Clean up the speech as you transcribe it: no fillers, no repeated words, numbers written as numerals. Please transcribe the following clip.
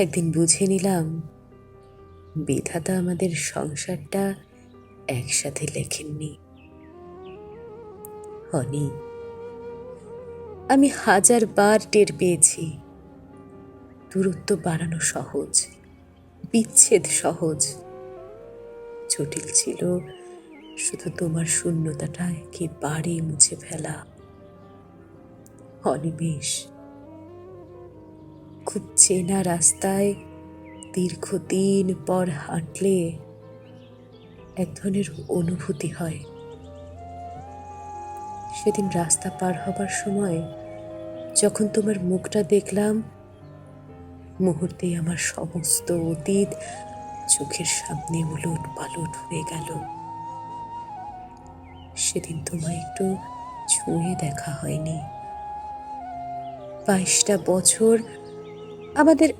একদিন বুঝে নিলাম বিধাতা আমাদের সংসারটা একসাথে লেখেননি। হনি, আমি 1000বার টের পেয়েছি দূরত্ব বাড়ানো সহজ, বিচ্ছেদ সহজ। জটিল ছিল শুধু তোমার শূন্যতাটা একেবারে মুছে ফেলা। অনিমেষ, খুব চেনা রাস্তায় দীর্ঘদিন পর হাঁটলে এক ধরনের অনুভূতি হয়। সেদিন রাস্তা পার হবার সময় যখন তোমার মুখটা দেখলাম, মুহূর্তেই আমার সমস্ত অতীত চোখের সামনে উলট পালট হয়ে গেল। সেদিন তোমায় একটু ছুঁয়ে দেখা হয়নি। 22টা বছর আমাদের